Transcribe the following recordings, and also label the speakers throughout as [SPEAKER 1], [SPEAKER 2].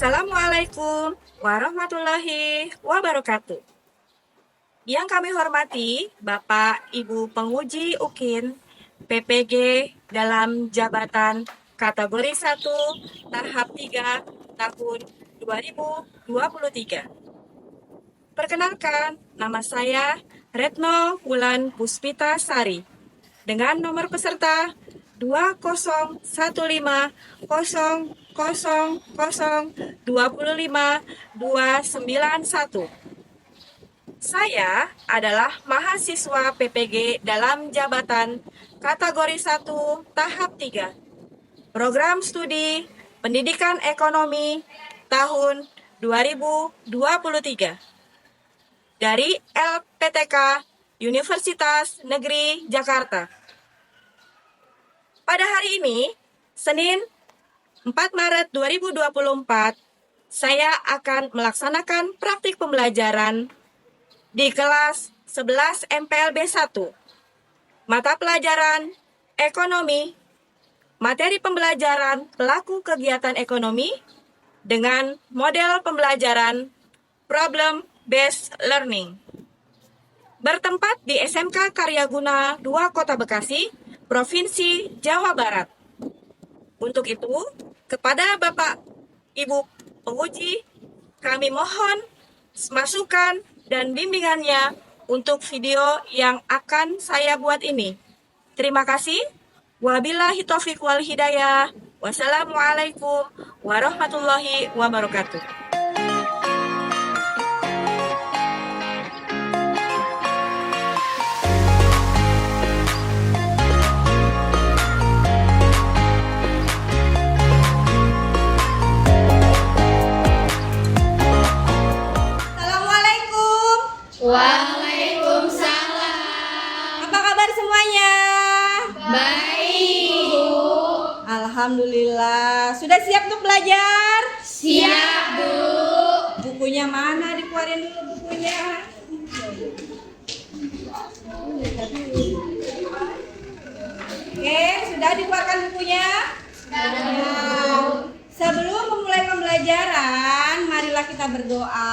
[SPEAKER 1] Assalamualaikum warahmatullahi wabarakatuh. Yang kami hormati Bapak Ibu Penguji UKIN PPG dalam jabatan kategori 1 tahap 3 tahun 2023. Perkenalkan, nama saya Retno Wulan Puspita Sari dengan nomor peserta 2015000259291. Saya adalah mahasiswa PPG dalam jabatan kategori 1 tahap 3 Program Studi Pendidikan Ekonomi tahun 2023 dari LPTK Universitas Negeri Jakarta. Pada hari ini, Senin 4 Maret 2024, saya akan melaksanakan praktik pembelajaran di kelas 11 MPLB 1, mata pelajaran Ekonomi, materi pembelajaran pelaku kegiatan ekonomi dengan model pembelajaran Problem Based Learning. Bertempat di SMK Karyaguna 2 Kota Bekasi, Provinsi Jawa Barat. Untuk itu, kepada Bapak Ibu penguji, kami mohon masukan dan bimbingannya untuk video yang akan saya buat ini. Terima kasih. Wabillahi taufiq wal hidayah. Wassalamualaikum warahmatullahi wabarakatuh. Assalamualaikum.
[SPEAKER 2] Waalaikumsalam.
[SPEAKER 1] Apa kabar semuanya?
[SPEAKER 2] Baik, Bu.
[SPEAKER 1] Alhamdulillah. Sudah siap untuk belajar?
[SPEAKER 2] Siap, Bu.
[SPEAKER 1] Bukunya mana? Dikeluarin dulu bukunya. Oke, sudah dikeluarkan bukunya? Nah, sebelum memulai pembelajaran, marilah kita berdoa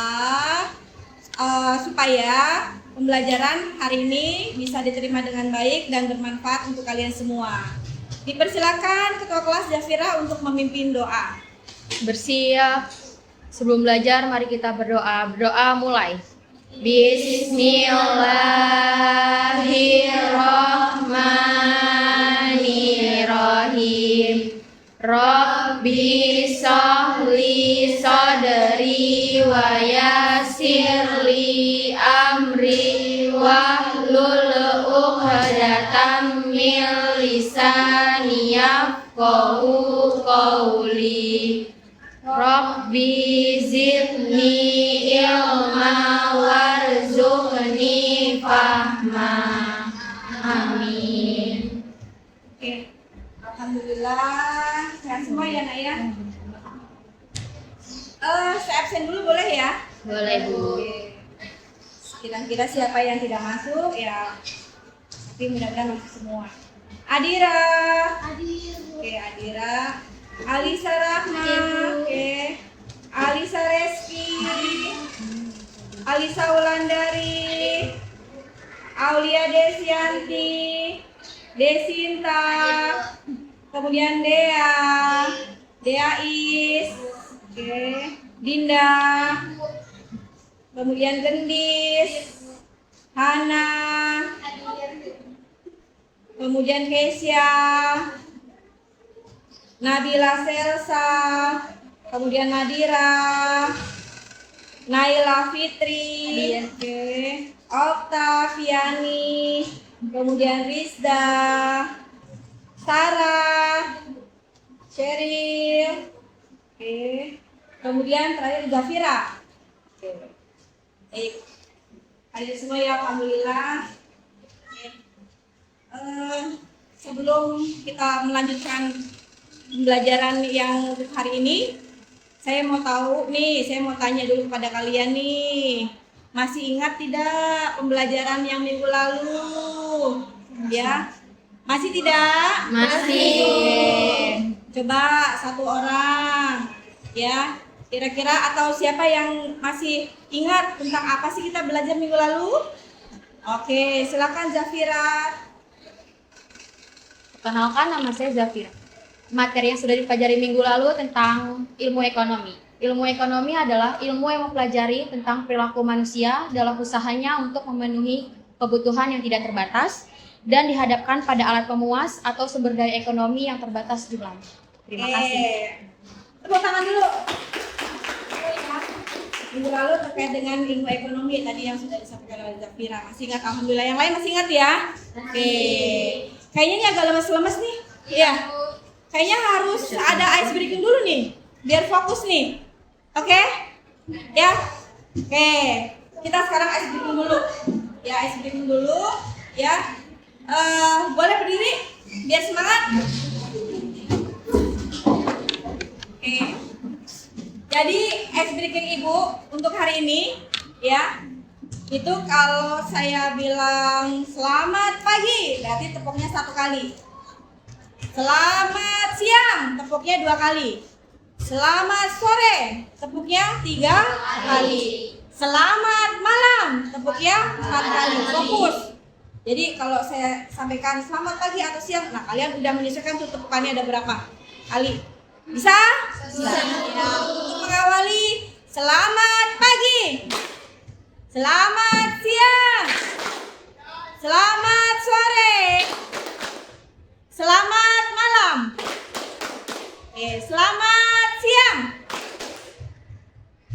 [SPEAKER 1] supaya pembelajaran hari ini bisa diterima dengan baik dan bermanfaat untuk kalian semua. Dipersilakan Ketua Kelas Zafira untuk memimpin doa.
[SPEAKER 2] Bersiap. Sebelum belajar, mari kita berdoa. Berdoa mulai. Bismillahirrahmanirrahim. Rabbi sholli sadri wa yassirli amri wahlul 'uqdatam min lisani yafqahu qawli. Rabbi zidni ilma warzuqni fahma. Amin.
[SPEAKER 1] Oke, alhamdulillah sehat semua ya nak ya. Saya absen dulu boleh ya?
[SPEAKER 2] Boleh, Bu.
[SPEAKER 1] Oke. Kira-kira siapa yang tidak masuk ya, tapi mudah-mudahan masuk semua. Adira. Oke, Adira. Alisa Rahma. Oke. Alisa Reski. Alisa Wulandari. Aulia Desianti. Desinta. Kemudian Dea. Dea Is. Oke. Dinda. Kemudian Gendis, Hana, kemudian Kesia, Nabila Selsa, kemudian Nadira, Naila Fitri, Oktaviani, kemudian Rizda, Sarah, Sheryl, kemudian terakhir Zafira. Baik, hadir semua ya, alhamdulillah. Sebelum kita melanjutkan pembelajaran yang hari ini, saya mau tanya dulu kepada kalian nih, masih ingat tidak pembelajaran yang minggu lalu? Ya, masih tidak?
[SPEAKER 2] Masih.
[SPEAKER 1] Coba satu orang, ya. Kira-kira atau siapa yang masih ingat tentang apa sih kita belajar minggu lalu? Oke, silakan Zafira.
[SPEAKER 2] Perkenalkan, nama saya Zafira. Materi yang sudah dipelajari minggu lalu tentang ilmu ekonomi. Ilmu ekonomi adalah ilmu yang mempelajari tentang perilaku manusia dalam usahanya untuk memenuhi kebutuhan yang tidak terbatas dan dihadapkan pada alat pemuas atau sumber daya ekonomi yang terbatas jumlahnya. Terima kasih.
[SPEAKER 1] Tepuk tangan dulu. Minggu lalu terkait dengan ilmu ekonomi tadi yang sudah disampaikan oleh Zafira. Masih ingat? Alhamdulillah. Yang lain masih ingat ya? Oke. Kayaknya ini agak lemes-lemes nih. Iya. Kayaknya harus ada ice breaking dulu nih, biar fokus nih. Oke? Ya. Oke. Kita sekarang ice breaking dulu. Ya, ice breaking dulu. Ya. Boleh berdiri biar semangat. Oke. Jadi ice breaking Ibu untuk hari ini ya. Itu kalau saya bilang selamat pagi, berarti tepuknya 1 kali. Selamat siang, tepuknya 2 kali. Selamat sore, tepuknya 3 kali. Selamat malam, tepuknya 4 kali. Fokus. Jadi kalau saya sampaikan selamat pagi atau siang, nah kalian udah menyesuaikan tuh tepukannya ada berapa kali. Bisa? Bisa. Ya, untuk mengawali, selamat pagi. Selamat siang. Selamat sore. Selamat malam. Selamat siang.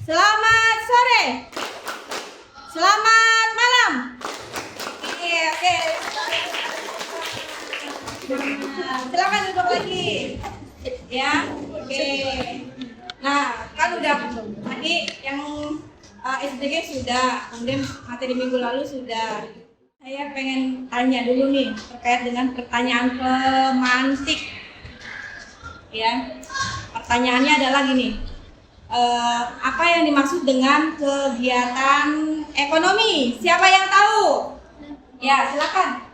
[SPEAKER 1] Selamat sore. Selamat malam. Oke. Silakan duduk lagi. Ya. Oke. Nah, kan udah tadi yang SDG sudah, kemudian materi minggu lalu sudah. Saya pengen tanya dulu nih terkait dengan pertanyaan pemantik. Ya, pertanyaannya adalah gini, apa yang dimaksud dengan kegiatan ekonomi? Siapa yang tahu? Ya, silakan.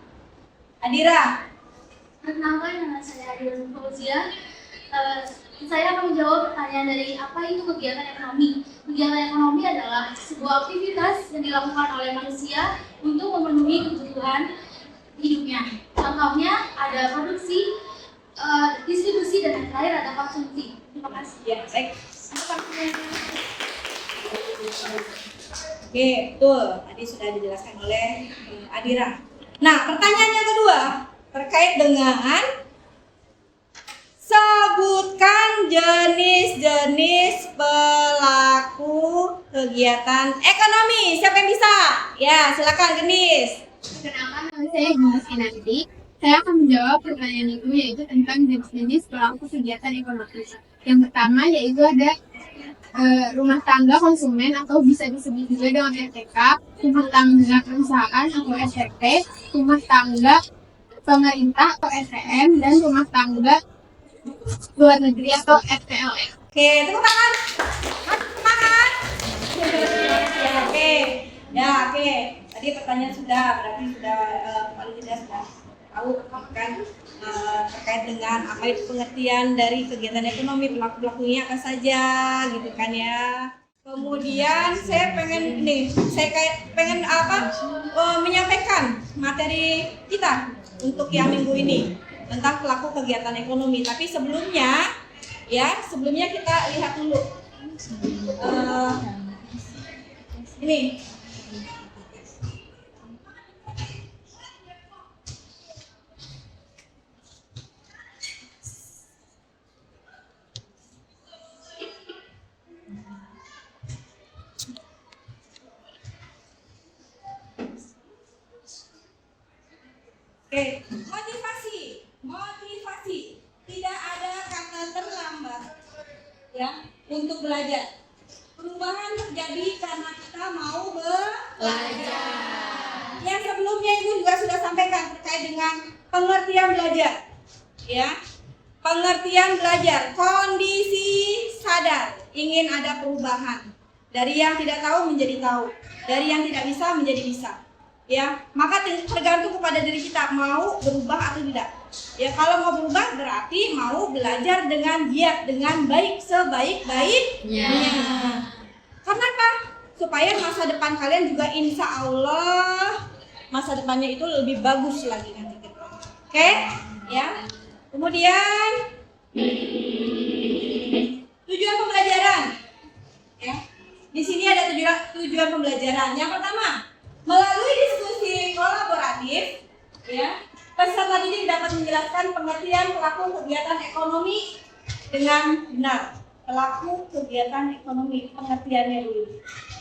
[SPEAKER 1] Adira.
[SPEAKER 3] Perkenalkan, nama saya Adira Fauzia. Saya akan menjawab pertanyaan dari apa itu kegiatan ekonomi. Kegiatan ekonomi adalah sebuah aktivitas yang dilakukan oleh manusia untuk memenuhi kebutuhan hidupnya. Contohnya ada produksi, distribusi, dan yang terakhir ada konsumsi. Terima kasih.
[SPEAKER 1] Ya, baik. Oke, betul. Tadi sudah dijelaskan oleh Adira. Nah, pertanyaan yang kedua terkait dengan sebutkan jenis-jenis pelaku kegiatan ekonomi. Siapa yang bisa? Ya, silakan Genis.
[SPEAKER 4] Perkenalkan, nama saya Genis Inanti. Saya akan menjawab pertanyaan itu, yaitu tentang jenis-jenis pelaku kegiatan ekonomi. Yang pertama yaitu ada rumah tangga konsumen atau bisa disebut juga dengan RTK, rumah tangga perusahaan atau SRT, rumah tangga pemerintah atau STM, dan rumah tangga luar negeri atau FTLN.
[SPEAKER 1] Oke, tepuk tangan. Semangat. Ya, oke. Ya, oke. Tadi pertanyaan sudah, berarti sudah paling tidak sudah tahu kan terkait dengan apa itu pengertian dari kegiatan ekonomi, pelaku-pelakunya apa saja, gitu kan ya. Kemudian saya pengen pengen menyampaikan materi kita untuk yang minggu ini tentang pelaku kegiatan ekonomi. Tapi sebelumnya kita lihat dulu ini. Oke, motivasi. Tidak ada kata terlambat ya untuk belajar. Perubahan terjadi karena kita mau belajar. Yang sebelumnya Ibu juga sudah sampaikan terkait dengan pengertian belajar. Ya. Pengertian belajar, kondisi sadar, ingin ada perubahan. Dari yang tidak tahu menjadi tahu, dari yang tidak bisa menjadi bisa. ya, maka tergantung kepada diri kita mau berubah atau tidak. Ya, kalau mau berubah berarti mau belajar dengan giat, dengan baik, sebaik-baiknya. Karena apa? Supaya masa depan kalian juga insya Allah masa depannya itu lebih bagus lagi nanti. Oke? Ya. Kemudian tujuan pembelajaran. Ya. Di sini ada tujuan pembelajaran. Yang pertama, melalui diskusi kolaboratif, ya, peserta didik dapat menjelaskan pengertian pelaku kegiatan ekonomi dengan benar. Pelaku kegiatan ekonomi, pengertiannya dulu.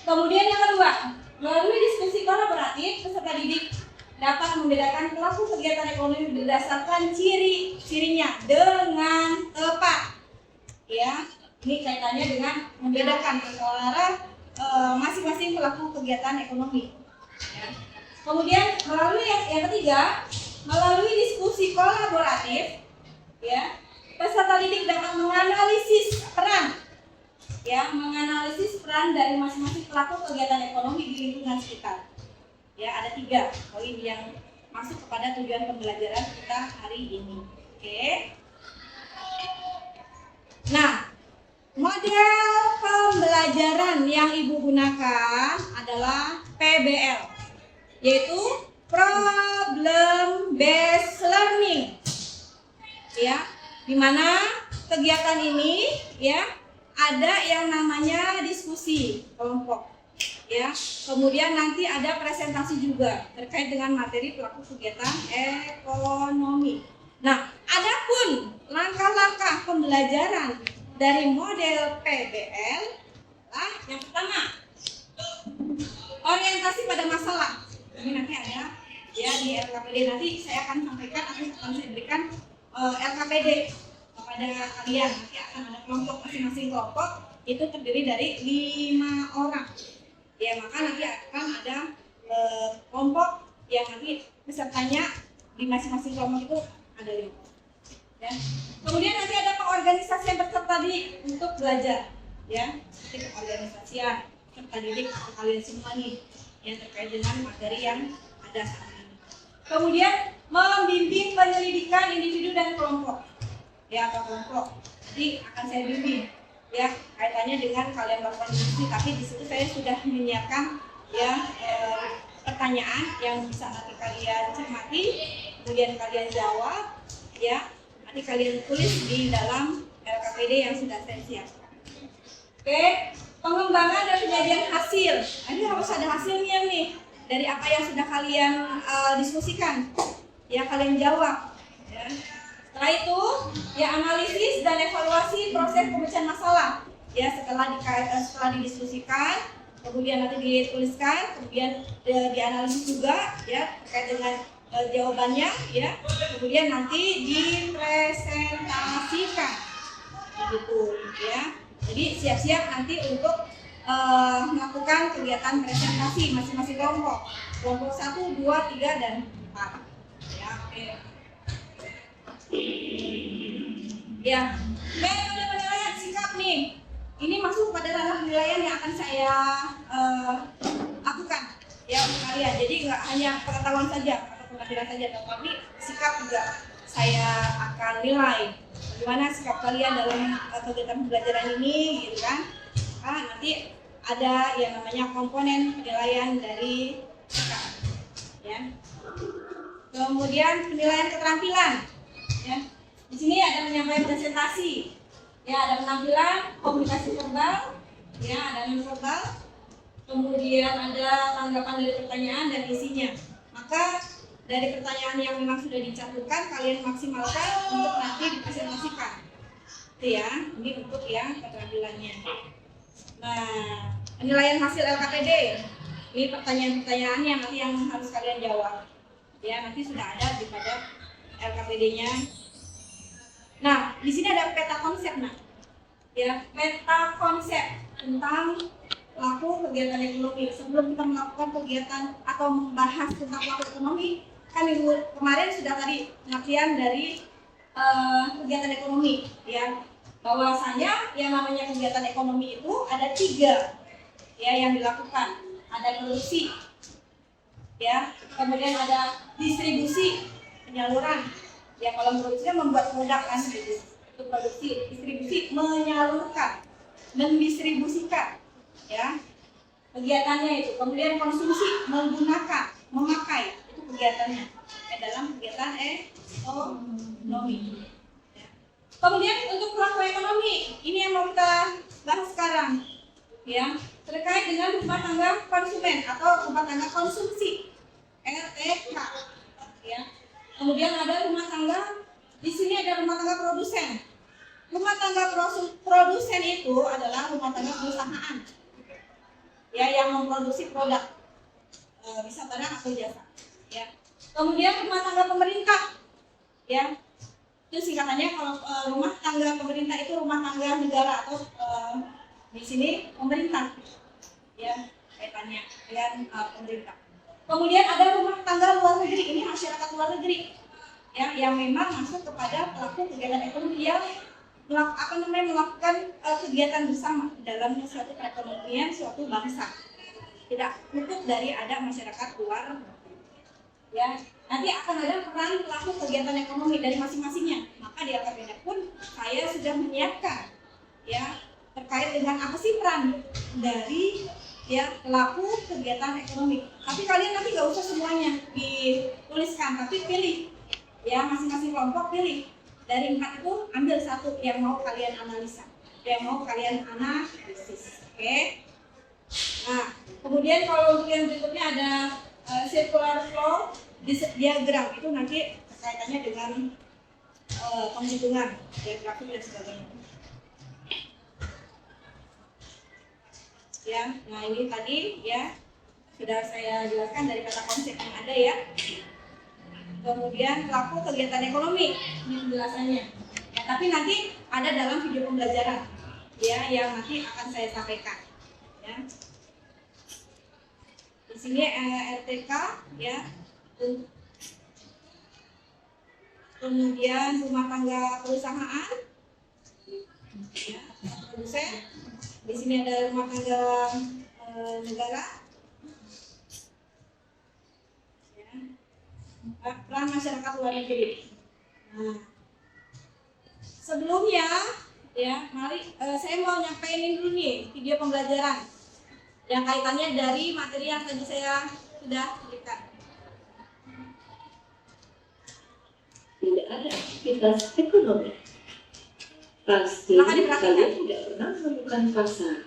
[SPEAKER 1] Kemudian yang kedua, melalui diskusi kolaboratif, peserta didik dapat membedakan pelaku kegiatan ekonomi berdasarkan ciri-cirinya dengan tepat. Ya, ini kaitannya dengan membedakan antara masing-masing pelaku kegiatan ekonomi. Ya. Kemudian melalui yang ketiga, melalui diskusi kolaboratif, ya, peserta didik dapat menganalisis peran, ya, menganalisis peran dari masing-masing pelaku kegiatan ekonomi di lingkungan sekitar. Ya, ada 3 poin yang masuk kepada tujuan pembelajaran kita hari ini. Oke. Nah, model pembelajaran yang Ibu gunakan adalah PBL, yaitu Problem Based Learning. Ya, di mana kegiatan ini, ya, ada yang namanya diskusi kelompok, ya. Kemudian nanti ada presentasi juga terkait dengan materi pelaku kegiatan ekonomi. Nah, adapun langkah-langkah pembelajaran dari model PBL, yang pertama, orientasi pada masalah. Ini nanti ada, ya, di LKPD. Nanti saya akan sampaikan atau akan saya berikan LKPD kepada kalian. Nanti akan ada kelompok, masing-masing kelompok itu terdiri dari 5 orang. Ya, maka nanti akan ada kelompok yang nanti pesertanya di masing-masing kelompok itu ada 5. Ya. Kemudian nanti ada pengorganisasian peserta didik untuk belajar, ya, seperti pengorganisasian peserta didik untuk kalian semua nih yang terkait dengan materi yang ada saat ini. Kemudian membimbing penyelidikan individu dan kelompok, ya, atau kelompok. Nanti akan saya bimbing, ya, kaitannya dengan kalian melakukan diskusi. Tapi di situ saya sudah menyiapkan, ya, pertanyaan yang bisa nanti kalian cermati, kemudian kalian jawab, ya. Nanti kalian tulis di dalam LKPD yang sudah saya siapkan. Oke, pengembangan dan penyajian hasil. Ini harus ada hasilnya nih dari apa yang sudah kalian diskusikan. Ya, kalian jawab. Ya. Setelah itu, ya, analisis dan evaluasi proses pemecahan masalah. Ya, setelah didiskusikan, kemudian nanti dituliskan, kemudian dianalisis juga, ya, terkait dengan jawabannya, ya, kemudian nanti dipresentasikan, begitu, ya. Jadi siap-siap nanti untuk melakukan kegiatan presentasi masing-masing kelompok 1, 2, 3, dan 4. Ya, oke. Ya, metode penilaian sikap nih. Ini masuk pada ranah penilaian yang akan saya lakukan, ya, untuk kalian. Jadi nggak hanya pengetahuan saja atau penampilan saja, tetapi sikap juga saya akan nilai. Bagaimana sikap kalian dalam kegiatan pembelajaran ini, gitu kan? Nanti ada yang namanya komponen penilaian dari sikap, ya. Kemudian penilaian keterampilan, ya. Di sini ada menyampaikan presentasi, ya, ada penampilan, komunikasi verbal, ya, ada non verbal, kemudian ada tanggapan dari pertanyaan dan isinya. Maka dari pertanyaan yang memang sudah dicantumkan, kalian maksimalkan untuk nanti dipresentasikan. Itu, ya, ini untuk yang keterampilannya. Nah, penilaian hasil LKPD, ini pertanyaan-pertanyaan yang nanti yang harus kalian jawab. Ya, nanti sudah ada di pada LKPD-nya. Nah, di sini ada peta konsep, nah, ya, peta konsep tentang pelaku kegiatan ekonomi. Sebelum kita melakukan kegiatan atau membahas tentang pelaku ekonomi, kan minggu kemarin sudah tadi pengertian dari kegiatan ekonomi, ya, bahwasanya yang namanya kegiatan ekonomi itu ada 3, ya, yang dilakukan. Ada produksi, ya. Kemudian ada distribusi, penyaluran. Ya kalau produksinya membuat produk kan gitu. Itu produksi, distribusi, menyalurkan, mendistribusikan, ya. Kegiatannya itu. Kemudian konsumsi, menggunakan, memakai, itu kegiatannya. Dalam kegiatan ekonomi. Ya. Kemudian untuk pelaku ekonomi, ini yang mau kita bahas sekarang, ya, terkait dengan rumah tangga konsumen atau rumah tangga konsumsi, RTK, ya. Kemudian ada rumah tangga, di sini ada rumah tangga produsen. Rumah tangga produsen itu adalah rumah tangga perusahaan, ya, yang memproduksi produk, bisa barang atau jasa, ya. Kemudian rumah tangga pemerintah, ya, itu singkatannya. Kalau rumah tangga pemerintah itu rumah tangga negara atau di sini pemerintah, ya, kaitannya dengan pemerintah. Kemudian ada rumah tangga luar negeri, ini masyarakat luar negeri, ya, yang memang masuk kepada pelaku kegiatan ekonomi yang melakukan kegiatan bersama dalam suatu perekonomian suatu bangsa. Tidak luput dari ada masyarakat luar, ya. Nanti akan ada peran pelaku kegiatan ekonomi dari masing-masingnya. Maka di LKPD pun saya sudah menyiapkan, ya, terkait dengan apa sih peran dari, ya, pelaku kegiatan ekonomi. Tapi kalian nanti nggak usah semuanya dituliskan, tapi pilih, ya, masing-masing kelompok pilih. Dari 4 itu ambil satu yang mau kalian analisa, yang mau kalian analisis, oke? Nah, kemudian kalau untuk yang berikutnya ada circular flow diagram, itu nanti kaitannya dengan penghitungan, ya, grafik dan sebagainya. Ya, nah ini tadi, ya, sudah saya jelaskan dari kata konsep yang ada, ya. Kemudian pelaku kegiatan ekonomi, ini penjelasannya. Ya, tapi nanti ada dalam video pembelajaran, ya, yang nanti akan saya sampaikan, ya. Di sini RTK, ya. Kemudian rumah tangga perusahaan, ya, produsen. Di sini ada rumah tangga negara, ya. Peran masyarakat luar negeri. Nah, sebelumnya, ya, mari saya mau nyampein dulu nih video pembelajaran yang kaitannya dari materi yang tadi saya sudah berikan.
[SPEAKER 5] Tidak ada aktivitas ekonomi. Pasti kalian tidak pernah menemukan pasar.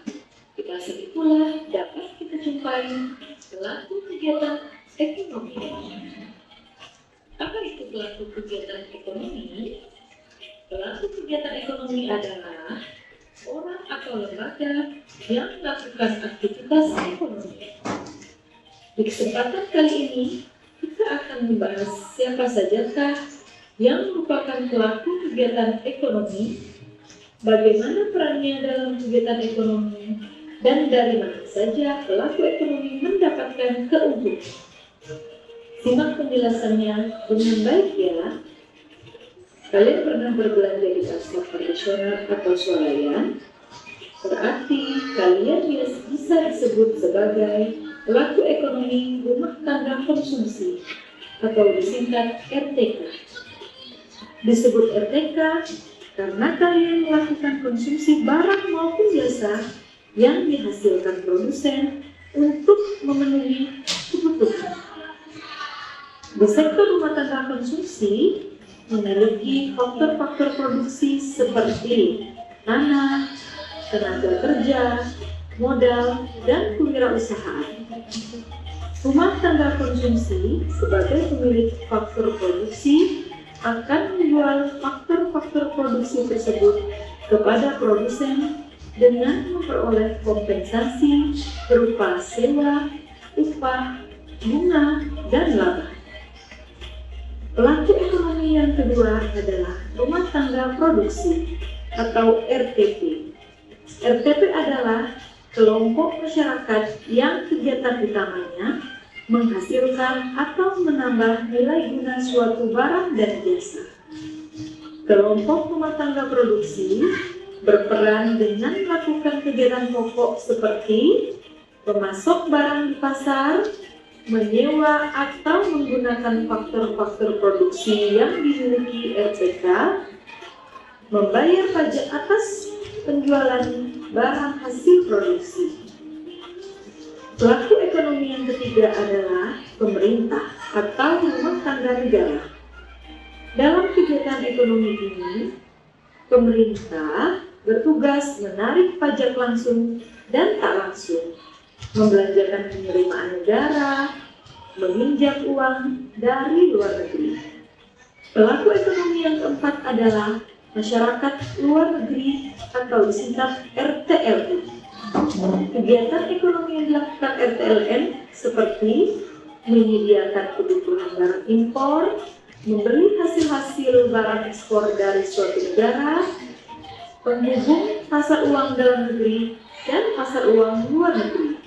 [SPEAKER 5] Di pasar itulah dapat kita jumpai pelaku kegiatan ekonomi. Apa itu pelaku kegiatan ekonomi? Pelaku kegiatan ekonomi adalah orang atau lembaga yang melakukan aktivitas ekonomi. Di kesempatan kali ini, kita akan membahas siapa sajakah yang merupakan pelaku kegiatan ekonomi, bagaimana perannya dalam kegiatan ekonomi, dan dari mana saja pelaku ekonomi mendapatkan keuntungan. Simak penjelasannya dengan baik, ya. Kalian pernah berbelanja di pasar tradisional atau swalayan? Berarti kalian bisa disebut sebagai pelaku ekonomi rumah tangga konsumsi atau disingkat RTK. Disebut RTK karena kalian melakukan konsumsi barang maupun jasa yang dihasilkan produsen untuk memenuhi kebutuhan. Di sektor rumah tangga konsumsi memiliki faktor-faktor produksi seperti tanah, tenaga kerja, modal, dan kewirausahaan. Rumah tangga konsumsi sebagai pemilik faktor produksi akan menjual faktor-faktor produksi tersebut kepada produsen dengan memperoleh kompensasi berupa sewa, upah, bunga, dan laba. Pelaku ekonomi yang kedua adalah rumah tangga produksi atau RTP. RTP adalah kelompok masyarakat yang kegiatan utamanya menghasilkan atau menambah nilai guna suatu barang dan jasa. Kelompok rumah tangga produksi berperan dengan melakukan kegiatan pokok seperti memasok barang di pasar, menyewa atau menggunakan faktor-faktor produksi yang dimiliki RPK, membayar pajak atas penjualan barang hasil produksi. Pelaku ekonomi yang ketiga adalah pemerintah atau rumah tangga negara. Dalam kegiatan ekonomi ini, pemerintah bertugas menarik pajak langsung dan tak langsung, membelanjakan penerimaan negara, meminjam uang dari luar negeri. Pelaku ekonomi yang keempat adalah masyarakat luar negeri atau disingkat RTLN. Kegiatan ekonomi yang dilakukan RTLN seperti menyediakan kebutuhan barang impor, membeli hasil-hasil barang ekspor dari suatu negara, penghubung pasar uang dalam negeri dan pasar uang luar negeri.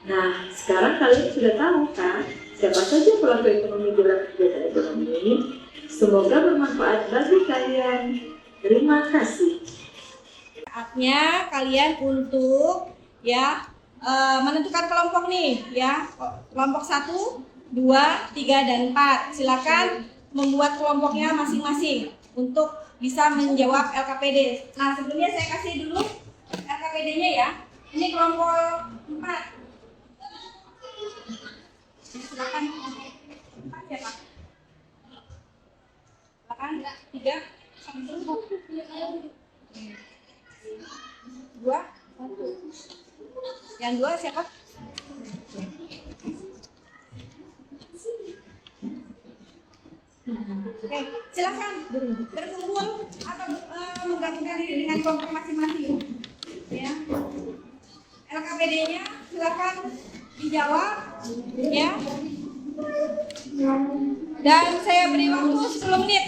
[SPEAKER 5] Nah, sekarang kalian sudah tahu kan siapa saja pelaku ekonomi dalam kegiatan ekonomi ini? Semoga bermanfaat bagi kalian. Terima kasih.
[SPEAKER 1] Saatnya kalian untuk menentukan kelompok nih ya, kelompok 1, 2, 3, dan 4. Silakan membuat kelompoknya masing-masing untuk bisa menjawab LKPD. Nah, sebelumnya saya kasih dulu LKPD-nya ya. Ini kelompok 4. Silakan 4 siapa? Silakan 3, 1, 2, 1. Yang 2 siapa? Oke, silakan berkumpul atau menggabungkan diri dengan kelompok masing-masing. Ya. LKPD-nya silakan dijawab, ya. Dan saya beri waktu 10 menit.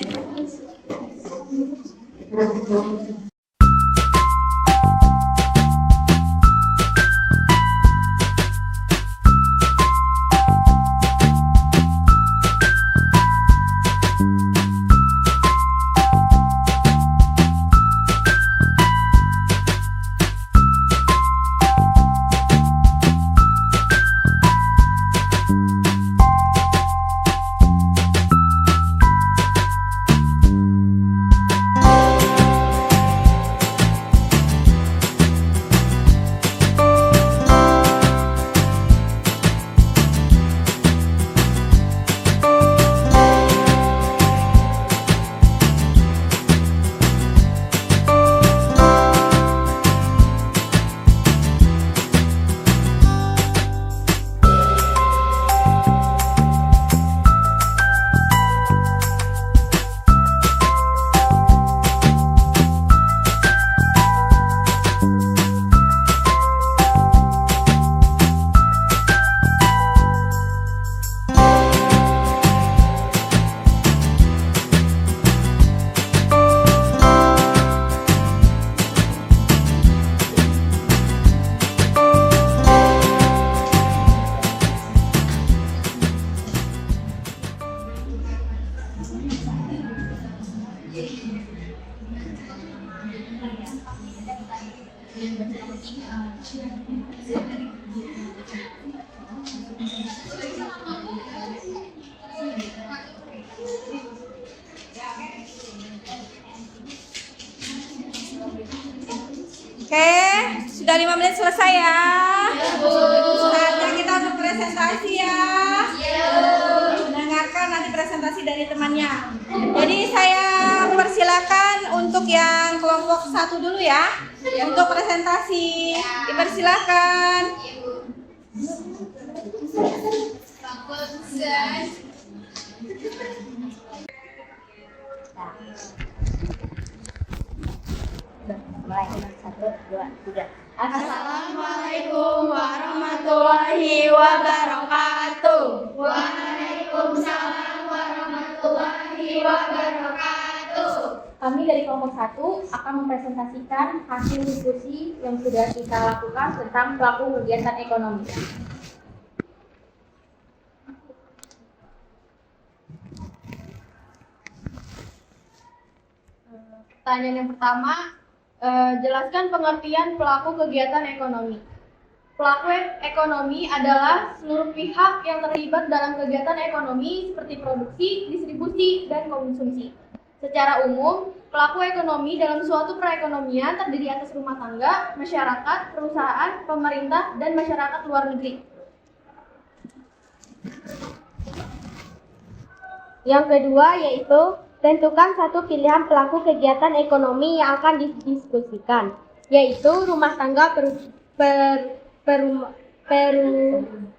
[SPEAKER 1] Oke, sudah 5 menit selesai ya. Saatnya kita untuk presentasi ya. Mendengarkan nanti presentasi dari temannya. Jadi saya persilakan untuk yang kelompok 1 dulu ya, untuk presentasi. Dipersilakan.
[SPEAKER 2] Mulai 1, 2, 3.
[SPEAKER 6] Assalamualaikum warahmatullahi wabarakatuh. Waalaikumsalam warahmatullahi wabarakatuh.
[SPEAKER 2] Kami dari kelompok 1 akan mempresentasikan hasil diskusi yang sudah kita lakukan tentang pelaku kegiatan ekonomi. Pertanyaan yang pertama, jelaskan pengertian pelaku kegiatan ekonomi. Pelaku ekonomi adalah seluruh pihak yang terlibat dalam kegiatan ekonomi seperti produksi, distribusi, dan konsumsi. Secara umum, pelaku ekonomi dalam suatu perekonomian terdiri atas rumah tangga, masyarakat, perusahaan, pemerintah, dan masyarakat luar negeri.
[SPEAKER 7] Yang kedua yaitu tentukan satu pilihan pelaku kegiatan ekonomi yang akan didiskusikan, yaitu rumah tangga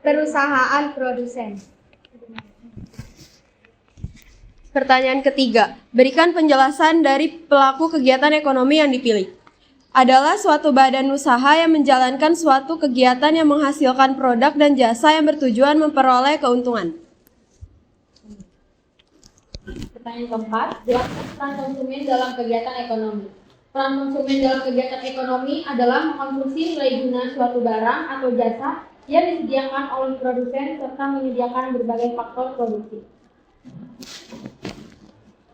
[SPEAKER 7] perusahaan produsen.
[SPEAKER 8] Pertanyaan ketiga, berikan penjelasan dari pelaku kegiatan ekonomi yang dipilih. Adalah suatu badan usaha yang menjalankan suatu kegiatan yang menghasilkan produk dan jasa yang bertujuan memperoleh keuntungan.
[SPEAKER 2] Pertanyaan keempat, jelaskan peran konsumen dalam kegiatan ekonomi. Peran konsumen dalam kegiatan ekonomi adalah mengkonsumsi nilai guna suatu barang atau jasa yang disediakan oleh produsen serta menyediakan berbagai faktor produksi.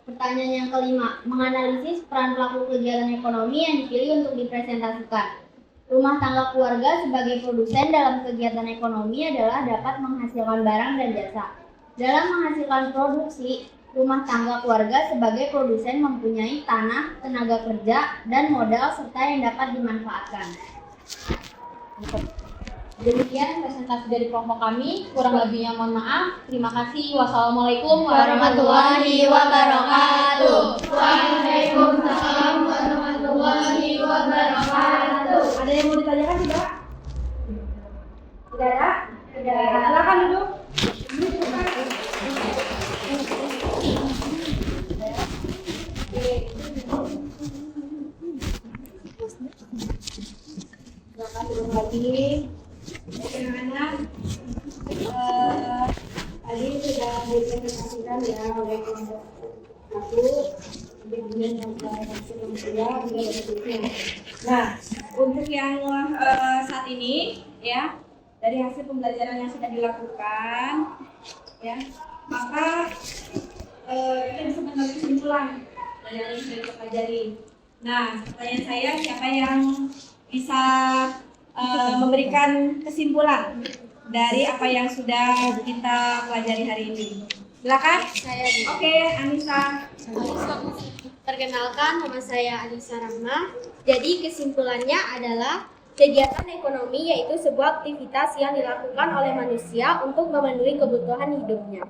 [SPEAKER 7] Pertanyaan yang kelima, menganalisis peran pelaku kegiatan ekonomi yang dipilih untuk dipresentasikan. Rumah tangga keluarga sebagai produsen dalam kegiatan ekonomi adalah dapat menghasilkan barang dan jasa. Dalam menghasilkan produksi, rumah tangga keluarga sebagai produsen mempunyai tanah, tenaga kerja, dan modal serta yang dapat dimanfaatkan.
[SPEAKER 2] Demikian presentasi dari kelompok kami. Kurang lebihnya mohon maaf. Terima kasih. Wassalamualaikum warahmatullahi wabarakatuh.
[SPEAKER 6] Waalaikumsalam warahmatullahi wabarakatuh.
[SPEAKER 1] Ada yang mau ditanyakan tidak? Tidak ada? Tidak ada. Silakan duduk. Silakan duduk lagi. Anak-anak, tadi sudah dipresentasikan ya oleh kelompok satu, kemudian yang kedua, Nah, untuk yang saat ini ya, dari hasil pembelajaran yang sudah dilakukan, ya, maka kita bisa menarik kesimpulan dari yang sudah kita pelajari. Nah, pertanyaan saya, siapa yang bisa memberikan kesimpulan dari apa yang sudah kita pelajari hari ini? Silakan. Oke, Anissa.
[SPEAKER 7] Perkenalkan, nama saya Anissa Rahma. Jadi kesimpulannya adalah kegiatan ekonomi yaitu sebuah aktivitas yang dilakukan oleh manusia untuk memenuhi kebutuhan hidupnya.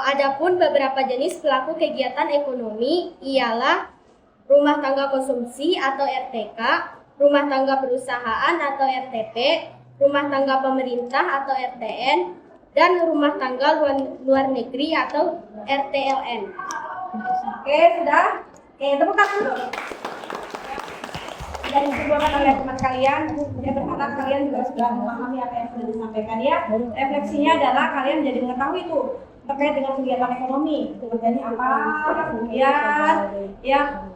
[SPEAKER 7] Adapun beberapa jenis pelaku kegiatan ekonomi ialah rumah tangga konsumsi atau RTK, rumah tangga perusahaan atau RTP, rumah tangga pemerintah atau RTN, dan rumah tangga luar negeri atau RTLN.
[SPEAKER 1] Oke, sudah? Oke, tepuk tangan dulu. Dan disimpulkan oleh teman kalian, saya berharap kalian juga sudah memahami apa yang sudah disampaikan ya. Refleksinya adalah kalian jadi mengetahui itu terkait dengan kegiatan ekonomi, kemudian apa, kemudian ya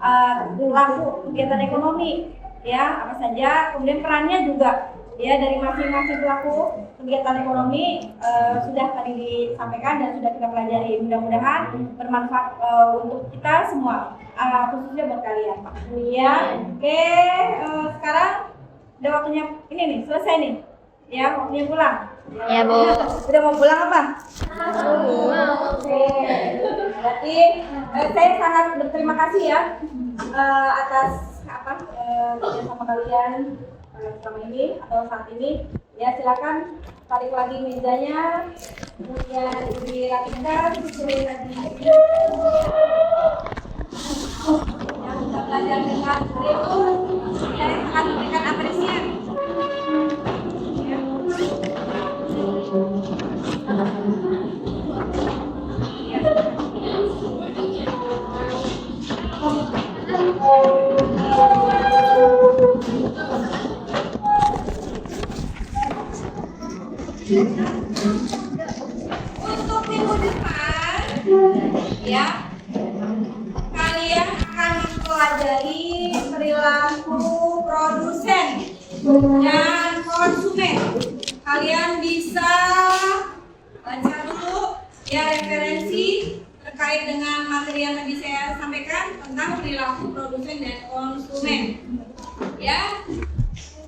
[SPEAKER 1] pelaku kegiatan ekonomi, ya apa saja, kemudian perannya juga ya dari masing-masing pelaku kegiatan ekonomi sudah tadi disampaikan dan sudah kita pelajari. Mudah-mudahan bermanfaat untuk kita semua, khususnya buat kalian. Ya, oke, sekarang udah waktunya ini nih, selesai nih, ya waktunya pulang.
[SPEAKER 7] Ya, Bu.
[SPEAKER 1] Udah mau pulang apa? Oke. Berarti saya sangat berterima kasih ya atas kerjasama kalian selama ini atau saat ini. Ya, silakan tarik lagi mejanya, kemudian dirapikan, susurin lagi. Yang bisa belajar dengan itu, saya sangat memberikan apresiasi. Untuk minggu depan, ya, kalian akan mempelajari perilaku produsen dan konsumen. Kalian bisa baca dulu ya referensi terkait dengan materi yang tadi saya sampaikan tentang perilaku produsen dan konsumen. Ya,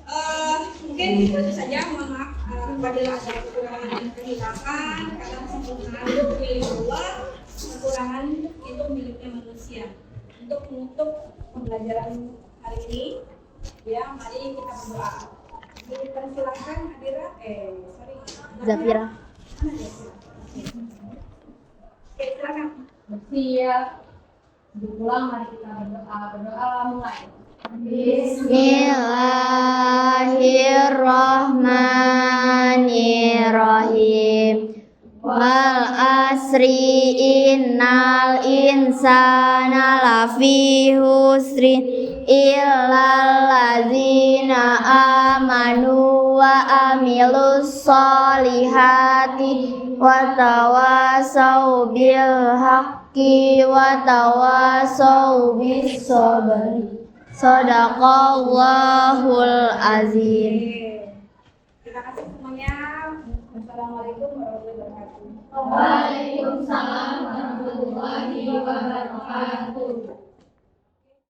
[SPEAKER 1] Mungkin itu saja, mohon maaf apabila ada kekurangan dan kehilangan, karena kesempurnaan itu milik Allah, kekurangan itu miliknya manusia. Untuk menutup pembelajaran hari ini, ya mari kita berdoa. Dipersilakan Adira,
[SPEAKER 2] Zafira.
[SPEAKER 1] Oke, silakan.
[SPEAKER 2] Siap. Diulang, mari kita berdoa. Berdoa mulai.
[SPEAKER 9] Bismillahirrahmanirrahim. Wal asri innal insana lafi husrin illal ladzina amanu wa amilus solihati wa tawasau bil haqqi wa tawasau bis sabri. Shadaqallahul azim.
[SPEAKER 1] Terima kasih semuanya. Wassalamualaikum warahmatullahi wabarakatuh.
[SPEAKER 6] Waalaikumsalam warahmatullahi wabarakatuh.